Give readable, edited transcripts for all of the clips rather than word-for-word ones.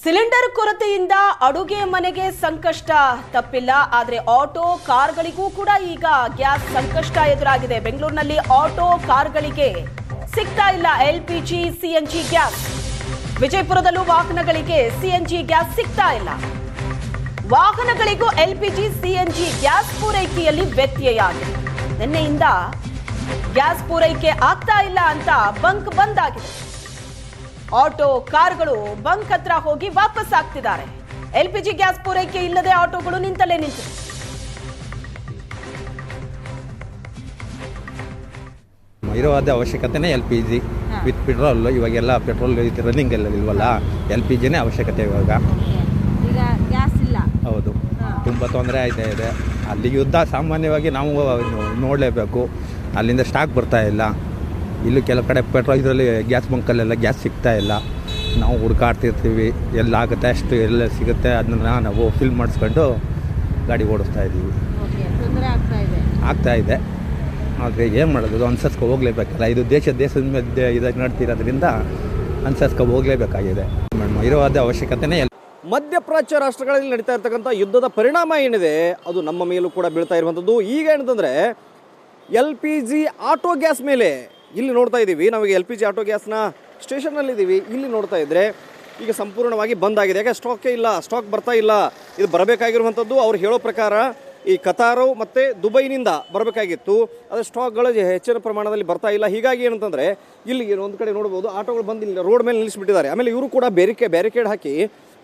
Cylinder ಕೊರತೆಯಿಂದ ಅಡುಗೆ ಮನೆಗೆ ಸಂಕಷ್ಟ ತಪ್ಪಿಲ್ಲ. ಆದರೆ ಆಟೋ ಕಾರ್ಗಳಿಗೂ ಕೂಡ ಈಗ ಗ್ಯಾಸ್ ಸಂಕಷ್ಟ ಎದುರಾಗಿದೆ. ಬೆಂಗಳೂರಿನಲ್ಲಿ ಆಟೋ ಕಾರ್ಗಳಿಗೆ ಸಿಗ್ತಾ ಇಲ್ಲ ಎಲ್ಪಿಜಿ ಸಿಎನ್ಜಿ ಗ್ಯಾಸ್. ವಿಜಯಪುರದಲ್ಲೂ ವಾಹನಗಳಿಗೆ ಸಿಎನ್ಜಿ ಗ್ಯಾಸ್ ಸಿಗ್ತಾ ಇಲ್ಲ. ವಾಹನಗಳಿಗೂ ಎಲ್ಪಿಜಿ ಸಿಎನ್ಜಿ ಗ್ಯಾಸ್ ಪೂರೈಕೆಯಲ್ಲಿ ವ್ಯತ್ಯಯ ಆಗಿದೆ. ನಿನ್ನೆಯಿಂದ ಗ್ಯಾಸ್ ಪೂರೈಕೆ ಆಗ್ತಾ ಇಲ್ಲ ಅಂತ ಬಂಕ್ ಬಂದ್ ಆಗಿದೆ. ಆಟೋ ಕಾರ್ಗಳು ಬಂಕ್ ಹತ್ರ ಹೋಗಿ ವಾಪಸ್ ಆಗ್ತಿದ್ದಾರೆ. ಎಲ್ಪಿಜಿ ಗ್ಯಾಸ್ ಪೂರೈಕೆ ಇಲ್ಲದೆ ಆಟೋಗಳು ನಿಂತಲ್ಲೇ ನಿಂತಿವೆ. ಇರೋದೇ ಅವಶ್ಯಕತೆನೇ L P G with petrol. ಇವಾಗೆಲ್ಲ ಪೆಟ್ರೋಲ್ ರನ್ನಿಂಗ್ ಎಲ್ಲ ಇಲ್ವಲ್ಲ, ಎಲ್ ಪಿ ಜಿನೇ ಅವಶ್ಯಕತೆ ಇವಾಗ. ಈಗ ಗ್ಯಾಸ್ ಇಲ್ಲ. ಹೌದು, ತುಂಬ ತೊಂದರೆ ಆಯ್ತಾ ಇದೆ. ಅಲ್ಲಿ ಯುದ್ಧ ಸಾಮಾನ್ಯವಾಗಿ ನಾವು ನೋಡಲೇಬೇಕು. ಅಲ್ಲಿಂದ ಸ್ಟಾಕ್ ಬರ್ತಾ ಇಲ್ಲ. ಇಲ್ಲೂ ಕೆಲವು ಕಡೆ ಪೆಟ್ರೋಲ್ ಇದರಲ್ಲಿ ಗ್ಯಾಸ್ ಬಂಕಲ್ಲೆಲ್ಲ ಗ್ಯಾಸ್ ಸಿಗ್ತಾ ಇಲ್ಲ. ನಾವು ಹುಡುಕಾಡ್ತಿರ್ತೀವಿ, ಎಲ್ಲಾಗುತ್ತೆ ಅಷ್ಟು ಎಲ್ಲ ಸಿಗುತ್ತೆ ಅದನ್ನ ನಾವು ಫಿಲ್ ಮಾಡಿಸ್ಕೊಂಡು ಗಾಡಿ ಓಡಿಸ್ತಾ ಇದ್ದೀವಿ. ತೊಂದರೆ ಆಗ್ತಾ ಇದೆ. ಆದರೆ ಏನು ಮಾಡೋದು, ಅನುಸರಿಸ್ಕೊ ಹೋಗಲೇಬೇಕಲ್ಲ. ಇದು ದೇಶದ ಮಧ್ಯೆ ಇದಕ್ಕೆ ನಡ್ತಿರೋದ್ರಿಂದ ಅನುಸರಿಸ್ಕೊ ಹೋಗಲೇಬೇಕಾಗಿದೆ. ಇರೋದೇ ಅವಶ್ಯಕತೆನೇ ಮಧ್ಯಪ್ರಾಚ್ಯ ರಾಷ್ಟ್ರಗಳಲ್ಲಿ ನಡೀತಾ ಇರ್ತಕ್ಕಂಥ ಯುದ್ಧದ ಪರಿಣಾಮ ಏನಿದೆ ಅದು ನಮ್ಮ ಮೇಲೂ ಕೂಡ ಬೀಳ್ತಾ ಇರುವಂಥದ್ದು. ಈಗ ಏನಂತಂದರೆ L P G auto gas ಮೇಲೆ ಇಲ್ಲಿ ನೋಡ್ತಾ ಇದ್ದೀವಿ. ನಾವೀಗ ಎಲ್ ಪಿ ಜಿ ಆಟೋ ಗ್ಯಾಸ್ನ ಸ್ಟೇಷನ್ನಲ್ಲಿದ್ದೀವಿ. ಇಲ್ಲಿ ನೋಡ್ತಾ ಇದ್ದರೆ ಈಗ ಸಂಪೂರ್ಣವಾಗಿ ಬಂದ್ ಆಗಿದೆ. ಯಾಕೆ ಸ್ಟಾಕೇ ಇಲ್ಲ, ಸ್ಟಾಕ್ ಬರ್ತಾ ಇಲ್ಲ. ಇದು ಬರಬೇಕಾಗಿರುವಂಥದ್ದು ಅವ್ರು ಹೇಳೋ ಪ್ರಕಾರ ಈ ಕತಾರು ಮತ್ತು ದುಬೈನಿಂದ ಬರಬೇಕಾಗಿತ್ತು. ಆದರೆ ಸ್ಟಾಕ್ಗಳು ಹೆಚ್ಚಿನ ಪ್ರಮಾಣದಲ್ಲಿ ಬರ್ತಾ ಇಲ್ಲ. ಹೀಗಾಗಿ ಏನಂತಂದರೆ ಇಲ್ಲಿ ಒಂದು ಕಡೆ ನೋಡ್ಬೋದು ಆಟೋಗಳು ಬಂದು ಇಲ್ಲಿ ರೋಡ್ ಮೇಲೆ ನಿಲ್ಲಿಸಿಬಿಟ್ಟಿದ್ದಾರೆ. ಆಮೇಲೆ ಇವರು ಕೂಡ ಬ್ಯಾರಿಕೇಡ್ ಹಾಕಿ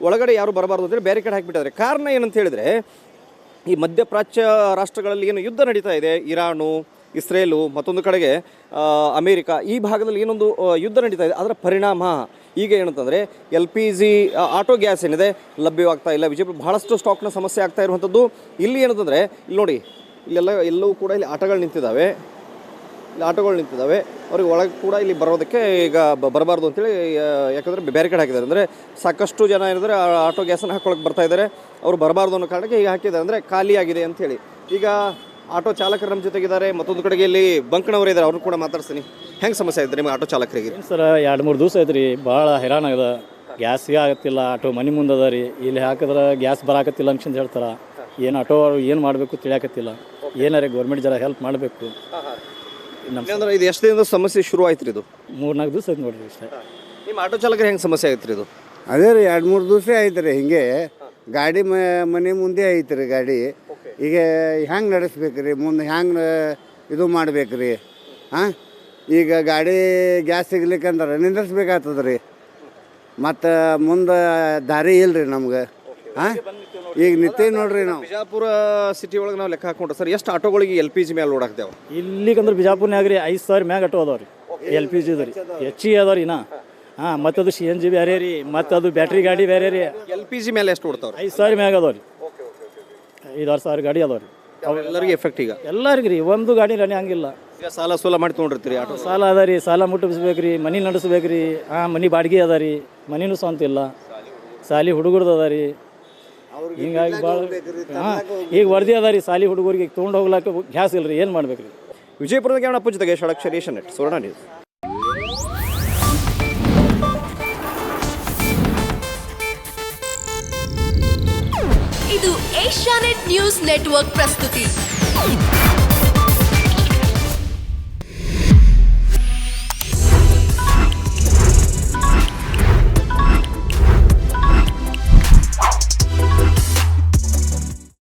ಒಳಗಡೆ ಯಾರು ಬರಬಾರ್ದು ಅಂತೇಳಿ ಬ್ಯಾರಿಕೇಡ್ ಹಾಕಿಬಿಟ್ಟಿದ್ದಾರೆ. ಕಾರಣ ಏನಂತ ಹೇಳಿದರೆ ಈ ಮಧ್ಯಪ್ರಾಚ್ಯ ರಾಷ್ಟ್ರಗಳಲ್ಲಿ ಏನು ಯುದ್ಧ ನಡೀತಾ ಇದೆ, ಇರಾನು, ಇಸ್ರೇಲು, ಮತ್ತೊಂದು ಕಡೆಗೆ ಅಮೇರಿಕಾ, ಈ ಭಾಗದಲ್ಲಿ ಏನೊಂದು ಯುದ್ಧ ನಡೀತಾ ಇದೆ. ಅದರ ಪರಿಣಾಮ ಈಗ ಏನಂತಂದರೆ L P G auto gas ಏನಿದೆ ಲಭ್ಯವಾಗ್ತಾ ಇಲ್ಲ. ವಿಜಯಪುರ ಬಹಳಷ್ಟು ಸ್ಟಾಕ್ನ ಸಮಸ್ಯೆ ಆಗ್ತಾ ಇರುವಂಥದ್ದು. ಇಲ್ಲಿ ಏನಂತಂದರೆ ಇಲ್ಲಿ ನೋಡಿ, ಎಲ್ಲವೂ ಕೂಡ ಇಲ್ಲಿ ಆಟೋಗಳು ನಿಂತಿದ್ದಾವೆ. ಅವ್ರಿಗೆ ಒಳಗೆ ಕೂಡ ಇಲ್ಲಿ ಬರೋದಕ್ಕೆ ಈಗ ಬರಬಾರ್ದು ಅಂತೇಳಿ, ಯಾಕಂದರೆ ಬ್ಯಾರಿಕೇಡ್ ಹಾಕಿದ್ದಾರೆ. ಅಂದರೆ ಸಾಕಷ್ಟು ಜನ ಏನಿದ್ರೆ ಆಟೋ ಗ್ಯಾಸನ್ನು ಹಾಕೊಳ್ಳೋಕೆ ಬರ್ತಾ ಇದ್ದಾರೆ. ಅವರು ಬರಬಾರ್ದು ಅನ್ನೋ ಕಾರಣಕ್ಕೆ ಈಗ ಹಾಕಿದ್ದಾರೆ, ಅಂದರೆ ಖಾಲಿಯಾಗಿದೆ ಅಂಥೇಳಿ. ಈಗ ಆಟೋ ಚಾಲಕರು ನಮ್ಮ ಜೊತೆಗಿದ್ದಾರೆ. ಮತ್ತೊಂದು ಕಡೆಗೆ ಇಲ್ಲಿ ಬಂಕ್ನವರು ಇದ್ದಾರೆ, ಅವ್ರನ್ನ ಕೂಡ ಮಾತಾಡ್ತೀನಿ. ಹೆಂಗೆ ಸಮಸ್ಯೆ ಆಯ್ತು ನಿಮಗೆ ಆಟೋ ಚಾಲಕರಿಗೆ? ಸರ್ 2-3 ದಿವಸ ಆಯ್ತು ರೀ, ಭಾಳ ಹೈರಾಣ ಆಗದ. ಗ್ಯಾಸ್ಗೆ ಆಗತ್ತಿಲ್ಲ, ಆಟೋ ಮನೆ ಮುಂದೆ ಅದ ರೀ. ಇಲ್ಲಿ ಹಾಕಿದ್ರೆ ಗ್ಯಾಸ್ ಬರಾಕತ್ತಿಲ್ಲ ಅಂತ ಹೇಳ್ತಾರೆ. ಏನು ಆಟೋ ಏನು ಮಾಡಬೇಕು ತಿಳಿಯಾಕತ್ತಿಲ್ಲ. ಏನಾರೇ ಗೌರ್ಮೆಂಟ್ ಜರ ಹೆಲ್ಪ್ ಮಾಡಬೇಕು. ಅಂದ್ರೆ ಇದು ಎಷ್ಟು ದಿನದ ಸಮಸ್ಯೆ ಶುರು ಆಯ್ತು ರೀ? ಇದು 3-4 ದಿವಸ ಆಯ್ತು ನೋಡಿರಿ ಅಷ್ಟೇ. ನಿಮ್ಮ ಆಟೋ ಚಾಲಕರಿಗೆ ಹೆಂಗೆ ಸಮಸ್ಯೆ ಆಯ್ತು ರೀ ಇದು? ಅದೇ ರೀ 2-3 ದಿವಸ ಆಯ್ತು ರೀ. ಹಿಂಗೆ ಗಾಡಿ ಮನೆ ಮುಂದೆ ಐತೆ ರೀ ಗಾಡಿ. ಈಗ ಹೆಂಗೆ ನಡೆಸ್ಬೇಕು ರೀ, ಮುಂದೆ ಹೆಂಗೆ ಇದು ಮಾಡ್ಬೇಕು ರೀ? ಹಾಂ, ಈಗ ಗಾಡಿ ಗ್ಯಾಸ್ ಸಿಗ್ಲಿಕ್ಕಂದ್ರೆ ನಿಂದಿರ್ಸ್ಬೇಕಾಗ್ತದೆ ರೀ. ಮತ್ತು ಮುಂದೆ ದಾರಿ ಇಲ್ಲ ರೀ ನಮ್ಗೆ. ಹಾಂ, ಈಗ ನಿಂತೇವೆ ನೋಡ್ರಿ ನಾವು ಬಿಜಾಪುರ ಸಿಟಿ ಒಳಗೆ ನಾವು ಲೆಕ್ಕ ಹಾಕೊಂಡ್ರೆ ಸರ್ ಎಷ್ಟು ಆಟೋಗಳಿಗೆ ಎಲ್ ಪಿ ಜಿ ಮೇಲೆ ಲೋಡ್ ಹಾಕ್ತೇವೆ? ಇಲ್ಲಿಗಂದ್ರೆ ಬಿಜಾಪುರ್ನಾಗ ರೀ 5,000 ಮ್ಯಾಗ ಆಟೋ ಅದಾವ ರೀ. ಎಲ್ ಪಿ ಜಿದು ರೀ ಹೆಚ್ಚಿಗೆ ಅದಾವ ರೀ. ಹಾಂ, ಮತ್ತು ಅದು ಸಿ ಎನ್ ಜಿ ಬೇರೆ ರೀ, ಮತ್ತು ಅದು ಬ್ಯಾಟ್ರಿ ಗಾಡಿ ಬೇರೆ ರೀ. ಎಲ್ ಪಿ ಜಿ ಮೇಲೆ ಎಷ್ಟು ಕೊಡ್ತಾವ್ರಿ? 5,000 ಮ್ಯಾಗ ಅದಾವ ರೀ. 5,000-6,000 ಗಾಡಿ ಅದಾವ ರೀ. ಎಲ್ಲರಿಗೆ ಎಫೆಕ್ಟ್ ಈಗ ಎಲ್ಲರಿಗೆ ರೀ. ಒಂದು ಗಾಡಿ ರನ್ನಿ ಹಂಗಿಲ್ಲ. ಈಗ ಸಾಲ ಮಾಡಿ ತೊಗೊಂಡಿರ್ತೀರಿ ಆಟೋ? ಸಾಲ ಅದ ರೀ, ಸಾಲ ಮುಟ್ಟಿಸ್ಬೇಕು ರೀ, ಮನೆ ನಡೆಸ್ಬೇಕು ರೀ. ಮನೆ ಬಾಡಿಗೆ ಅದ ರೀ, ಮನೆಯೂ ಸ್ವಂತ ಇಲ್ಲ. ಸಾಲಿ ಹುಡುಗರ್ದು ಅದ ರೀ. ಹಿಂಗಾಗಿ ಭಾಳ ಈಗ ವರದಿ ಅದ ರೀ ಸಾಲಿ ಹುಡುಗರಿಗೆ ತೊಗೊಂಡು ಹೋಗ್ಲಾಕ ಗ್ಯಾಸ್ ಇಲ್ಲ ರೀ. ಏನು ಮಾಡ್ಬೇಕು ರೀ? ವಿಜಯಪುರದ ಕ್ಯಾಮರಾ ಜೊತೆಗೆ ಷಡಕ್ಷರಿ ನೆಟ್ ಸುವರ್ಣ ನ್ಯೂಸ್. ಇದು ಏಷ್ಯಾನೆಟ್ ನ್ಯೂಸ್ ನೆಟ್ವರ್ಕ್ ಪ್ರಸ್ತುತಿ.